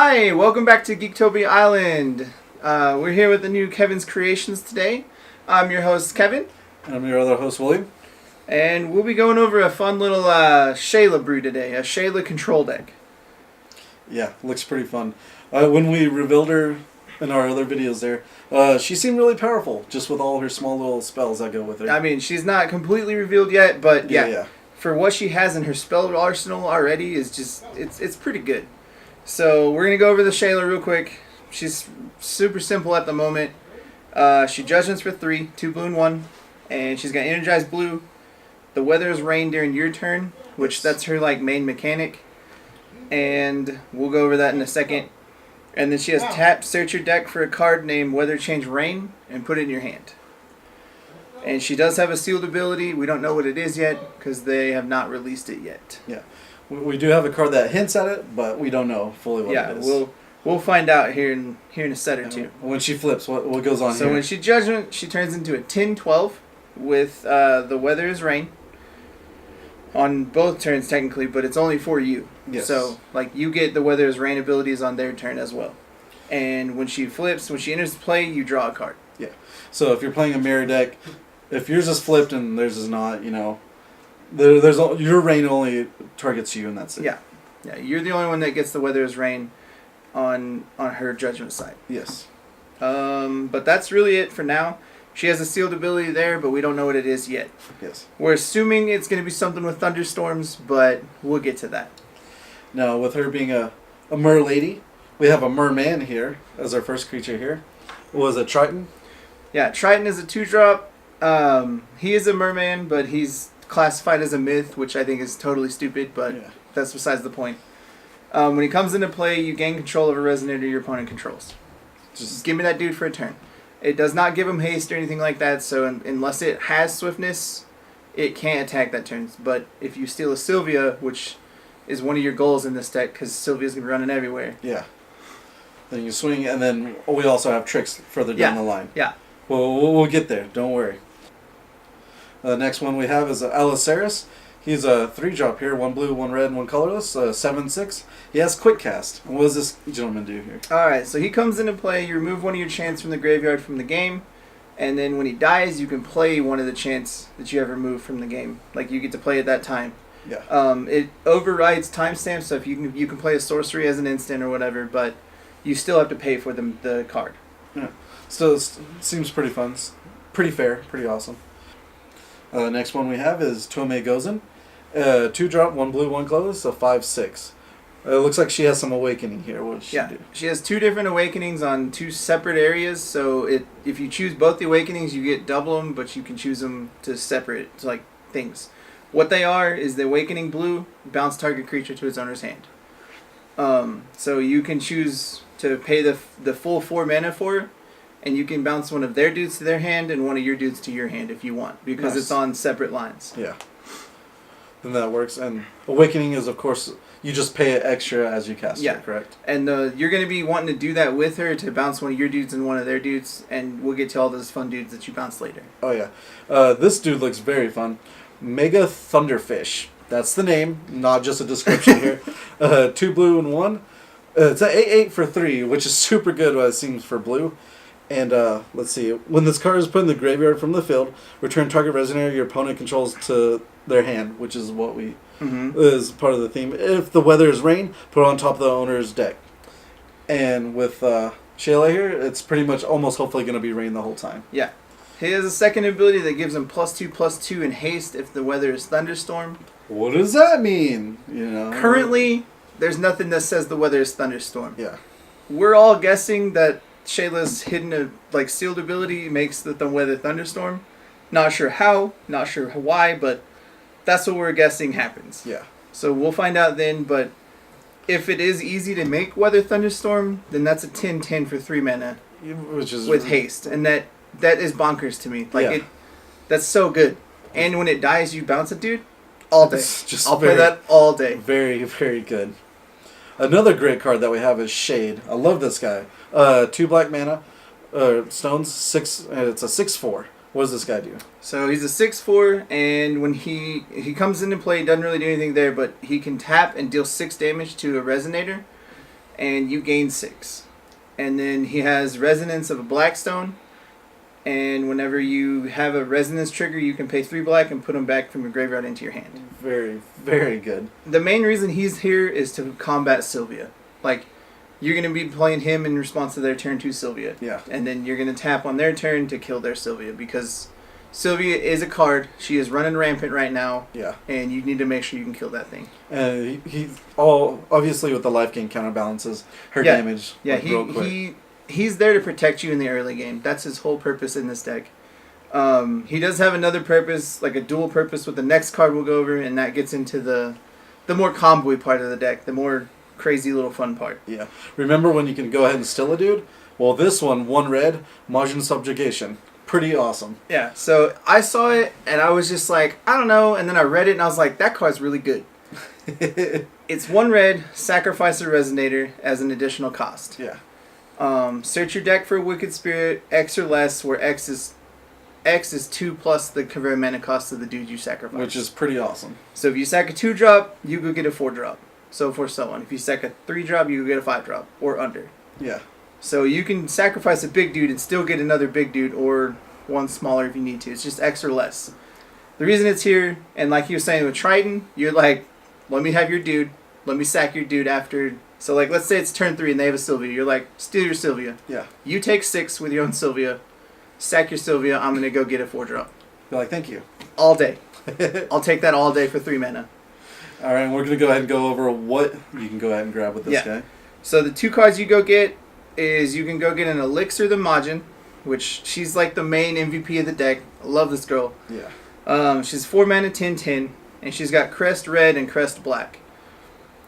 Hi, welcome back to Geektopia Island. We're here with the new Kevin's Kreations today. I'm your host, Kevin. I'm your other host, William. And we'll be going over a fun little Shaela brew today, a Shaela control deck. Yeah, looks pretty fun. When we revealed her in our other videos there, she seemed really powerful, just with all her small little spells that go with her. I mean, she's not completely revealed yet, but Yeah. for what she has in her spell arsenal already, is just it's pretty good. So we're going to go over the Shaela real quick. She's super simple at the moment. She Judgments for 3, 2 blue and 1. And she's got Energized Blue. The weather is rain during your turn, which that's her main mechanic. And we'll go over that in a second. And then she has tap, search your deck for a card named Weather Change Rain, and put it in your hand. And she does have a sealed ability. We don't know what it is yet, because they have not released it yet. Yeah. We do have a card that hints at it, but we don't know fully what it is. Yeah, we'll find out here in a set or two. When she flips, what goes on here? So when she Judgment, she turns into a 10-12 with the Weather is Rain. On both turns, technically, but it's only for you. Yes. So, you get the Weather is Rain abilities on their turn as well. And when she flips, when she enters play, you draw a card. Yeah. So if you're playing a mirror deck, if yours is flipped and theirs is not, there's your rain only targets you, and that's it. Yeah. Yeah, you're the only one that gets the Weather is Rain on her Judgment side. Yes. But that's really it for now. She has a sealed ability there, but we don't know what it is yet. Yes. We're assuming it's going to be something with thunderstorms, but we'll get to that. Now, with her being a mer lady, we have a merman here as our first creature here. Was it Triton? Yeah, Triton is a 2-drop. He is a merman, but he's classified as a myth, which I think is totally stupid, but that's besides the point. When he comes into play, you gain control of a resonator your opponent controls. Just give me that dude for a turn. It does not give him haste or anything like that, so unless it has swiftness, it can't attack that turn. But if you steal a Sylvia, which is one of your goals in this deck, because Sylvia's going to be running everywhere. Yeah. Then you swing, and then we also have tricks further down the line. Yeah. Well, we'll get there. Don't worry. The next one we have is Alisaris. He's a 3-drop here, 1 blue, 1 red, 1 colorless, 7/6. He has quick cast. And what does this gentleman do here? Alright, so he comes into play, you remove one of your chants from the graveyard from the game, and then when he dies, you can play one of the chants that you have removed from the game. You get to play at that time. Yeah. It overrides timestamps, so if you can play a sorcery as an instant or whatever, but you still have to pay for the card. Yeah. Still, it seems pretty fun. Pretty fair. Pretty awesome. Next one we have is Tome Gozen. 2-drop, 1 blue, 1 colorless, so 5/6. It looks like she has some awakening here. What does she do? She has 2 different awakenings on 2 separate areas, so if you choose both the awakenings, you get double them, but you can choose them to separate things. What they are is the awakening blue, bounce target creature to its owner's hand. So you can choose to pay the full 4 mana for it, and you can bounce one of their dudes to their hand and one of your dudes to your hand if you want, because it's on separate lines. Yeah. Then that works. And awakening is, of course, you just pay it extra as you cast it, correct? And you're going to be wanting to do that with her to bounce one of your dudes and one of their dudes, and we'll get to all those fun dudes that you bounce later. Oh, yeah. This dude looks very fun. Mega Thunderfish. That's the name, not just a description here. 2 blue and 1. It's an 8/8 for 3, which is super good, it seems, for blue. And let's see. When this card is put in the graveyard from the field, return target resonator your opponent controls to their hand, which is what we is part of the theme. If the weather is rain, put it on top of the owner's deck. And with Shaela here, it's pretty much almost hopefully going to be rain the whole time. Yeah. He has a second ability that gives him +2/+2 in haste if the weather is thunderstorm. What does that mean? Currently, there's nothing that says the weather is thunderstorm. Yeah. We're all guessing that Shayla's hidden sealed ability makes the weather thunderstorm. Not sure how, not sure why, but that's what we're guessing happens. Yeah. So we'll find out then, but if it is easy to make weather thunderstorm, then that's a 10/10 for 3 mana. Which is with haste, and that is bonkers to me. That's so good. And when it dies, you bounce it, dude. All day. I'll play that all day. Very, very good. Another great card that we have is Shade. I love this guy. 2 black mana, stones, 6. It's a 6/4. What does this guy do? So he's a 6/4, and when he comes into play, he doesn't really do anything there, but he can tap and deal 6 damage to a Resonator. and you gain 6. And then he has Resonance of a Blackstone, and whenever you have a Resonance trigger, you can pay 3 black and put them back from your graveyard into your hand. Very, very good. The main reason he's here is to combat Sylvia. Like, you're going to be playing him in response to their turn 2 Sylvia. Yeah. And then you're going to tap on their turn to kill their Sylvia, because Sylvia is a card. She is running rampant right now. Yeah. And you need to make sure you can kill that thing. He's all obviously with the life gain counterbalances her damage. Yeah, like, real quick. He's there to protect you in the early game. That's his whole purpose in this deck. He does have another purpose, like a dual purpose with the next card we'll go over, and that gets into the more combo part of the deck, the more crazy little fun part. Yeah. Remember when you can go ahead and still a dude? Well, this one red, Margin Subjugation. Pretty awesome. Yeah, so I saw it, and I was just like, I don't know, and then I read it, and I was like, that card's really good. It's 1 red, sacrifice a Resonator as an additional cost. Yeah. Search your deck for a Wicked Spirit, X or less, where X is 2 plus the convert mana cost of the dude you sacrifice. Which is pretty awesome. So if you sack a 2-drop, you go get a 4-drop. So forth, so on. If you sack a 3-drop, you go get a 5-drop, or under. Yeah. So you can sacrifice a big dude and still get another big dude, or one smaller if you need to. It's just X or less. The reason it's here, and like you were saying with Triton, you're like, let me have your dude, let me sack your dude after. So like, let's say it's turn 3 and they have a Sylvia. You're like, steal your Sylvia. Yeah. You take 6 with your own Sylvia, sack your Sylvia, I'm going to go get a 4-drop. Be like, thank you. All day. I'll take that all day for 3 mana. All right, we're going to go ahead and go over what you can go ahead and grab with this guy. So the 2 cards you go get is you can go get an Elixir the Majin, which she's like the main MVP of the deck. I love this girl. Yeah. She's 4 mana 10/10, and she's got Crest Red and Crest Black.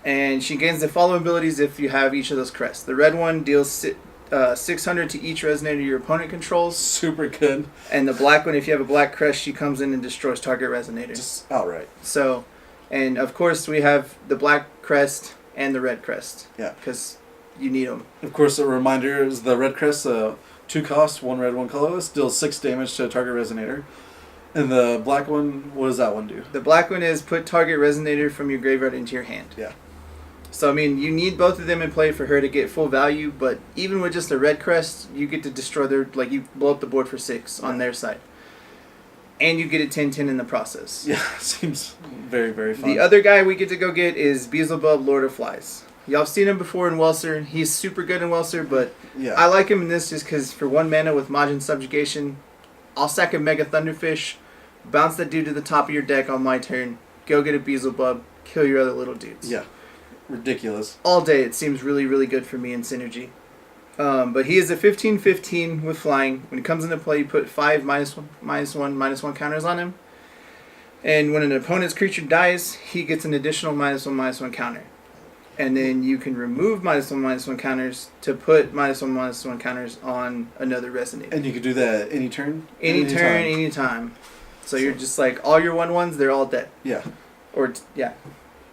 And she gains the following abilities if you have each of those crests. The red one deals 600 to each Resonator your opponent controls. Super good. And the black one, if you have a black crest, she comes in and destroys target Resonator. Just outright. So, and of course we have the black crest and the red crest. Yeah. Because you need them. Of course, a reminder is the red crest, 2 cost, 1 red, 1 colorless, deals 6 damage to a target Resonator. And the black one, what does that one do? The black one is put target Resonator from your graveyard into your hand. Yeah. So, I mean, you need both of them in play for her to get full value, but even with just a red crest, you get to destroy their, like, you blow up the board for 6 on their side. And you get a 10/10 in the process. Yeah, seems very, very fun. The other guy we get to go get is Beelzebub, Lord of Flies. Y'all have seen him before in Welser. He's super good in Welser, but yeah. I like him in this just because for 1 mana with Majin Subjugation, I'll sack a Mega Thunderfish, bounce that dude to the top of your deck on my turn, go get a Beelzebub, kill your other little dudes. Yeah. Ridiculous. All day, it seems really, really good for me in Synergy. But he is a 15/15 with flying. When he comes into play, you put 5 -1/-1 counters on him. And when an opponent's creature dies, he gets an additional -1/-1 counter. And then you can remove -1/-1 counters to put -1/-1 counters on another Resonator. And you can do that any turn? Any turn, any time. So you're just like, all your 1/1s, they're all dead. Yeah. Or, yeah.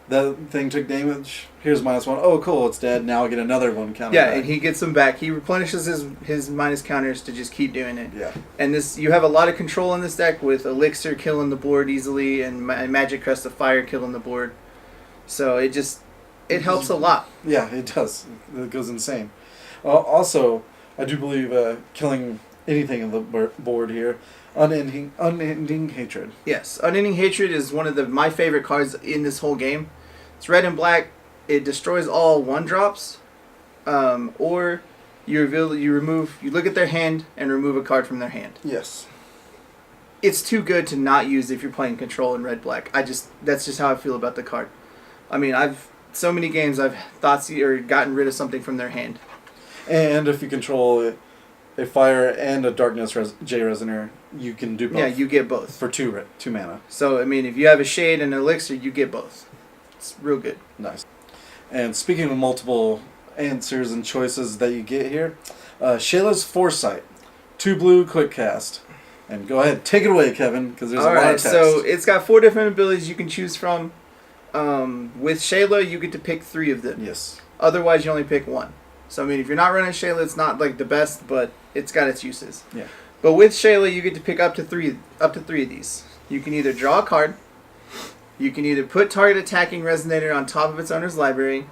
That thing took damage. Here's -1. Oh, cool, it's dead. Now I get another 1 counter. Yeah, back. and he gets them back. He replenishes his minus counters to just keep doing it. Yeah. And this, you have a lot of control in this deck with Elixir killing the board easily and Magic Crest of Fire killing the board. So it helps a lot. Yeah, it does. It goes insane. Also, I do believe killing anything on the board here, unending hatred. Yes, Unending Hatred is one of my favorite cards in this whole game. It's red and black. It destroys all 1-drops, or you look at their hand and remove a card from their hand. Yes. It's too good to not use if you're playing control in red black. That's just how I feel about the card. I mean, so many games I've gotten rid of something from their hand. And if you control a fire and a darkness J Resonator, you can do both. Yeah, you get both for 2 mana. So I mean, if you have a Shade and an Elixir, you get both. It's real good. Nice. And speaking of multiple answers and choices that you get here, Shaela's Foresight, 2 blue, quick cast. And go ahead, take it away, Kevin, because there's a lot of text. So it's got 4 different abilities you can choose from. With Shaela, you get to pick 3 of them. Yes. Otherwise, you only pick 1. So I mean, if you're not running Shaela, it's not like the best, but it's got its uses. Yeah. But with Shaela, you get to pick up to 3 of these. You can either draw a card, you can either put target attacking Resonator on top of its owner's library,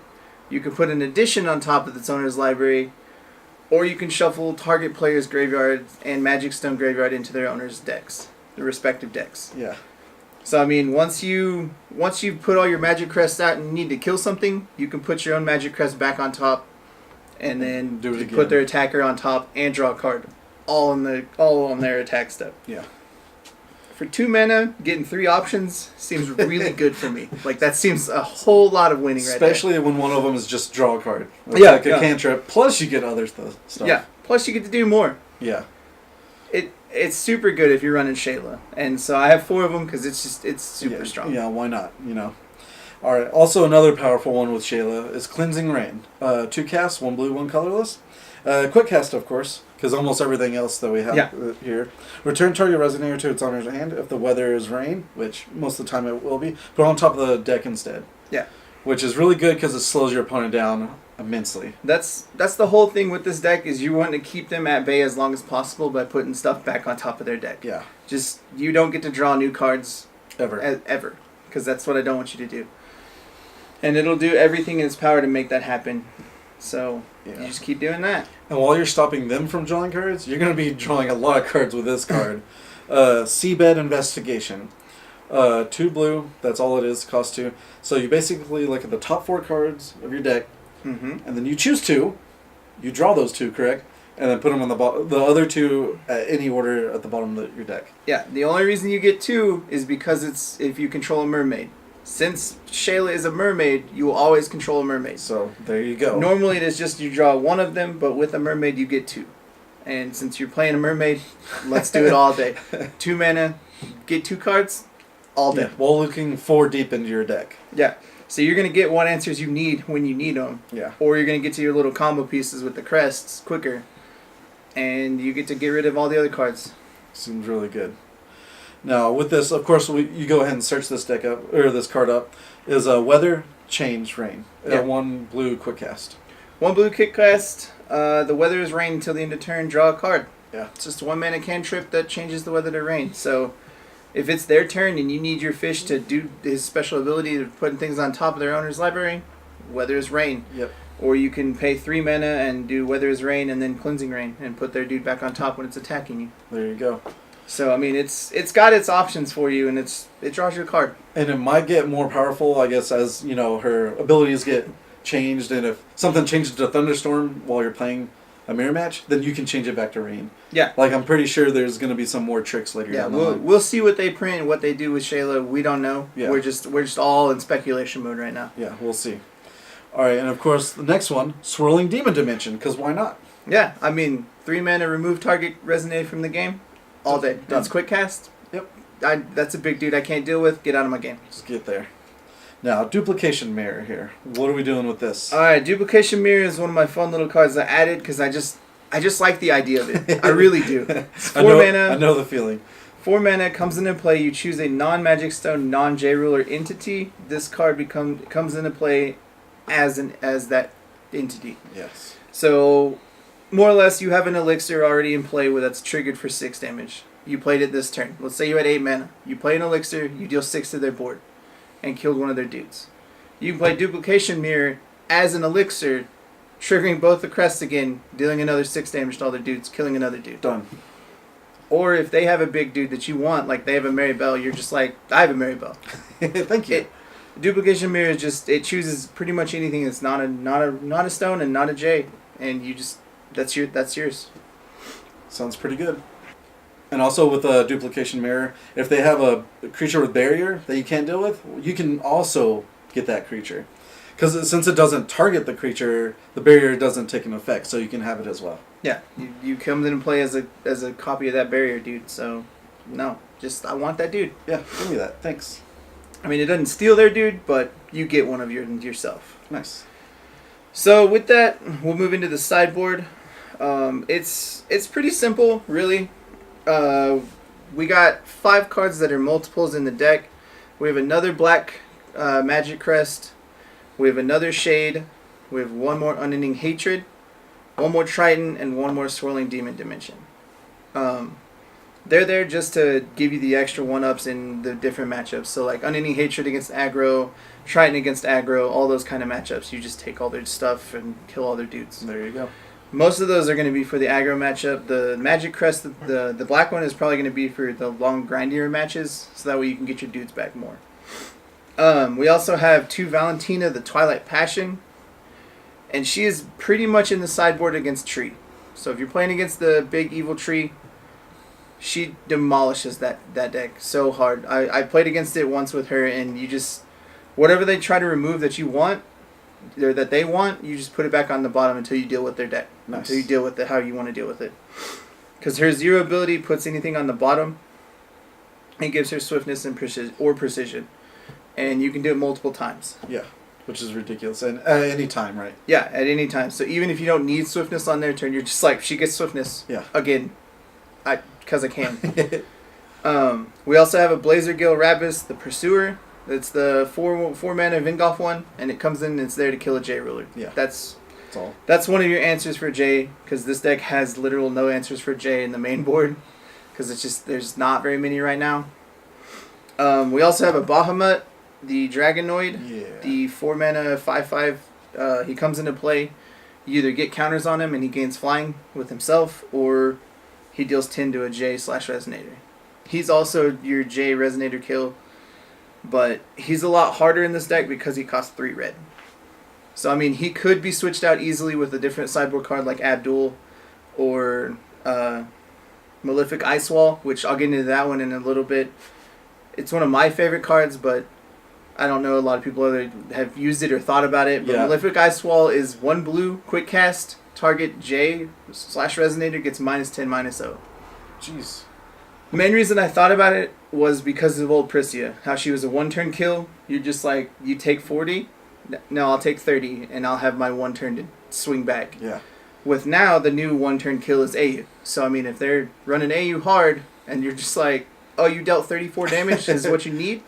You can put an addition on top of its owner's library, or you can shuffle target player's graveyard and Magic Stone graveyard into their owner's decks, their respective decks. Yeah. So I mean, once you put all your Magic Crests out and you need to kill something, you can put your own Magic Crest back on top, and then do it again. Put their attacker on top and draw a card, all on their attack step. Yeah. For 2 mana, getting 3 options seems really good for me. Like, that seems a whole lot of winning right there. Especially when one of them is just draw a card. Yeah, Like a cantrip, plus you get other stuff. Yeah, plus you get to do more. Yeah. It's super good if you're running Shaela. And so I have 4 of them because it's super strong. Yeah, why not, Alright, also another powerful one with Shaela is Cleansing Rain. 2 casts, 1 blue, 1 colorless. Quick cast, of course, because almost everything else that we have here. Return target Resonator to its owner's hand if the weather is rain, which most of the time it will be. Put it on top of the deck instead. Yeah. Which is really good because it slows your opponent down immensely. That's the whole thing with this deck is you want to keep them at bay as long as possible by putting stuff back on top of their deck. Yeah. Just, you don't get to draw new cards ever. Because that's what I don't want you to do. And it'll do everything in its power to make that happen. So you just keep doing that. And while you're stopping them from drawing cards, you're going to be drawing a lot of cards with this card. Seabed Investigation. 2 blue, that's all it is, cost 2. So you basically look at the top 4 cards of your deck, and then you choose 2. You draw those 2, correct? And then put them on the other 2 at any order at the bottom of your deck. Yeah, the only reason you get 2 is because it's if you control a mermaid. Since Shaela is a mermaid, you will always control a mermaid. So there you go. Normally it is just you draw 1 of them, but with a mermaid you get 2. And since you're playing a mermaid, let's do it all day. 2 mana, get 2 cards, all day. Yeah, while looking 4 deep into your deck. Yeah. So you're going to get what answers you need when you need them. Yeah. Or you're going to get to your little combo pieces with the crests quicker. And you get to get rid of all the other cards. Seems really good. Now, with this, of course, you go ahead and search this deck up, or this card up, is Weather Change Rain. 1 blue quick cast. 1 blue quick cast. The weather is rain until the end of turn, draw a card. Yeah. It's just a 1 mana cantrip that changes the weather to rain. So if it's their turn and you need your fish to do his special ability of putting things on top of their owner's library, weather is rain. Yep. Or you can pay 3 mana and do weather is rain and then cleansing rain and put their dude back on top when it's attacking you. There you go. So I mean, it's got its options for you, and it draws you a card. And it might get more powerful, I guess, as her abilities get changed. And if something changes to thunderstorm while you're playing a mirror match, then you can change it back to rain. Yeah. Like I'm pretty sure there's going to be some more tricks later. Yeah. Down the line. We'll see what they print and what they do with Shaela. We don't know. Yeah. We're just all in speculation mode right now. Yeah, we'll see. All right, and of course the next one, Swirling Demon Dimension, because why not? Yeah. I mean, 3 mana, remove target Resonator from the game. All day. That's quick cast. Yep. That's a big dude I can't deal with. Get out of my game. Just get there. Now, Duplication Mirror here. What are we doing with this? Alright, Duplication Mirror is one of my fun little cards I added because I just like the idea of it. I really do. It's 4 mana. I know the feeling. 4 mana, comes into play. You choose a non-Magic Stone, non-J-Ruler entity. This card comes into play as that entity. Yes. So, more or less, you have an elixir already in play that's triggered for 6 damage. You played it this turn. Let's say you had 8 mana. You play an elixir, you deal 6 to their board, and killed one of their dudes. You can play Duplication Mirror as an elixir, triggering both the crests again, dealing another 6 damage to all their dudes, killing another dude. Done. Or if they have a big dude that you want, like they have a Maribel, you're just like, I have a Maribel. Thank you. Duplication Mirror is just, it chooses pretty much anything that's not a stone and not a J, and you just, that's yours. Sounds pretty good. And also with a Duplication Mirror, if they have a creature with barrier that you can't deal with, you can also get that creature. Because since it doesn't target the creature, the barrier doesn't take an effect, so you can have it as well. Yeah, you come in and play as a copy of that barrier dude, so no, just I want that dude. Yeah, give me that. Thanks. I mean, it doesn't steal their dude, but you get one of yourself. Nice. So with that, we'll move into the sideboard. It's pretty simple, really. We got 5 cards that are multiples in the deck. We have another black Magic Crest. We have another Shade. We have 1 more Unending Hatred, 1 more Triton, and 1 more Swirling Demon Dimension. they're there just to give you the extra 1-ups in the different matchups. So like Unending Hatred against aggro, Triton against aggro, all those kind of matchups. You just take all their stuff and kill all their dudes. There you go. Most of those are going to be for the aggro matchup. The Magic Crest, the black one is probably going to be for the long grindier matches, so that way you can get your dudes back more. We also have 2 Valentina, the Twilight Passion, and she is pretty much in the sideboard against Tree. So if you're playing against the big evil Tree, she demolishes that deck so hard. I played against it once with her, and you just, whatever they try to remove that you want, or that they want, you just put it back on the bottom until you deal with their deck. Nice. Until you deal with it how you want to deal with it. Because her 0 ability puts anything on the bottom and gives her swiftness and precision. And you can do it multiple times. Yeah, which is ridiculous. And at any time, right? Yeah, at any time. So even if you don't need swiftness on their turn, you're just like, she gets swiftness. Yeah. Again. Because I can. We also have a Blazer Gil Rabis, the Pursuer. It's the 4 mana Vingolf one, and it comes in and it's there to kill a J ruler. Yeah. That's all. That's one of your answers for J, because this deck has literal no answers for J in the main board, because it's just, there's not very many right now. We also have a Bahamut, the Dragonoid, Yeah. the 4 mana 5/5. He comes into play. You either get counters on him and he gains flying with himself, or he deals 10 to a J/Resonator. He's also your J Resonator kill, but he's a lot harder in this deck because he costs 3 red. So, I mean, he could be switched out easily with a different sideboard card like Abdul or Malefic Ice Wall, which I'll get into that one in a little bit. It's one of my favorite cards, but I don't know a lot of people either have used it or thought about it. But yeah. Malefic Ice Wall is 1 blue, quick cast, target J/Resonator gets -10/-0. Jeez. The main reason I thought about it was because of old Priscia, how she was a 1-turn kill. You're just like, you take 40? No, I'll take 30, and I'll have my 1 turn to swing back. Yeah. With now, the new 1-turn kill is AU. So, I mean, if they're running AU hard, and you're just like, oh, you dealt 34 damage is what you need?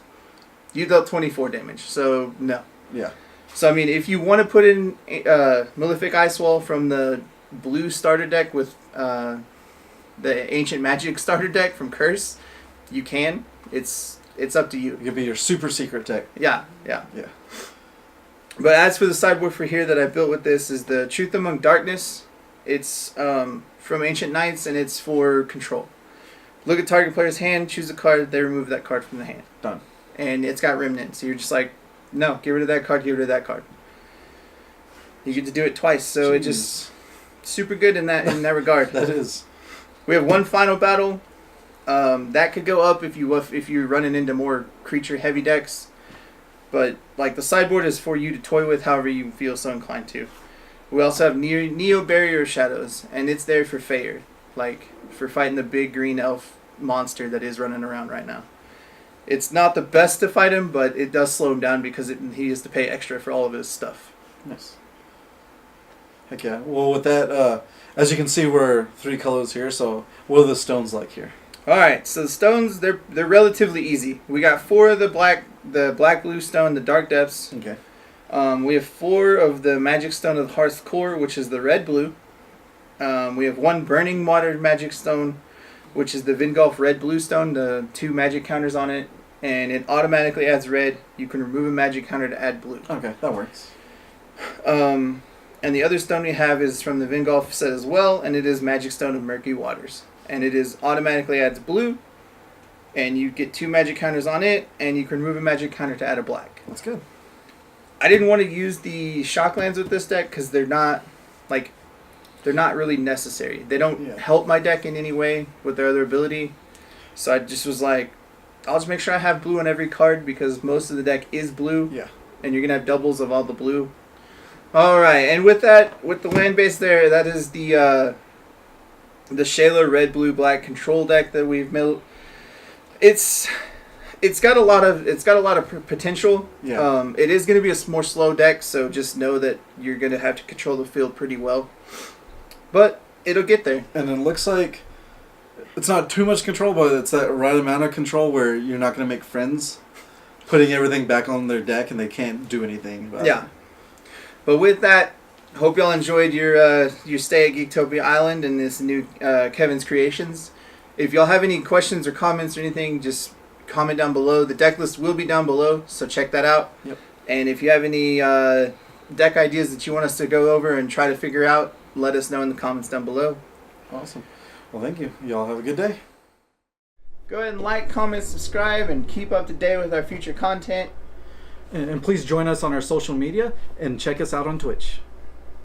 You dealt 24 damage, so no. Yeah. So, I mean, if you want to put in Malefic Ice Wall from the blue starter deck with the Ancient Magic starter deck from Curse, you can. It's up to you. It could be your super secret deck. Yeah. Yeah. But as for the sideboard for here that I built with this is the Truth Among Darkness. It's from Ancient Knights, and it's for control. Look at target player's hand, choose a card, they remove that card from the hand. Done. And it's got Remnant, so you're just like, no, get rid of that card, get rid of that card. You get to do it twice, so it just super good in that regard. That is. We have one final battle. That could go up if you're running into more creature heavy decks. But like the sideboard is for you to toy with however you feel so inclined to. We also have Neo Barrier of Shadows, and it's there for Fair, like for fighting the big green elf monster that is running around right now. It's not the best to fight him, but it does slow him down because he has to pay extra for all of his stuff. Nice. Heck yeah. Well, with that, as you can see, we're 3 colors here. So, what are the stones like here? All right. So the stones, they're relatively easy. We got 4 of the black blue stone, the Dark Depths. Okay. We have 4 of the Magic Stone of the Hearth's Core, which is the red blue. We have 1 Burning Water Magic Stone, which is the Vingolf red blue stone. The 2 magic counters on it, and it automatically adds red. You can remove a magic counter to add blue. Okay, that works. And the other stone we have is from the Vingolf set as well, and it is Magic Stone of Murky Waters. And it is automatically adds blue, and you get 2 magic counters on it, and you can remove a magic counter to add a black. That's good. I didn't want to use the Shocklands with this deck because they're not really necessary. They don't help my deck in any way with their other ability. So I just was like, I'll just make sure I have blue on every card because most of the deck is blue. Yeah. And you're going to have doubles of all the blue. Alright, and with that, with the land base there, that is the Shaela red, blue, black control deck that we've built. It's got a lot of potential. Yeah. It is going to be a more slow deck, so just know that you're going to have to control the field pretty well. But it'll get there. And it looks like it's not too much control, but it's that right amount of control where you're not going to make friends, putting everything back on their deck and they can't do anything about it. But with that, hope y'all enjoyed your stay at Geektopia Island and this new Kevin's Kreations. If y'all have any questions or comments or anything, just comment down below. The deck list will be down below, so check that out. Yep. And if you have any deck ideas that you want us to go over and try to figure out, let us know in the comments down below. Awesome. Well, thank you. Y'all have a good day. Go ahead and like, comment, subscribe, and keep up to date with our future content. And please join us on our social media and check us out on Twitch.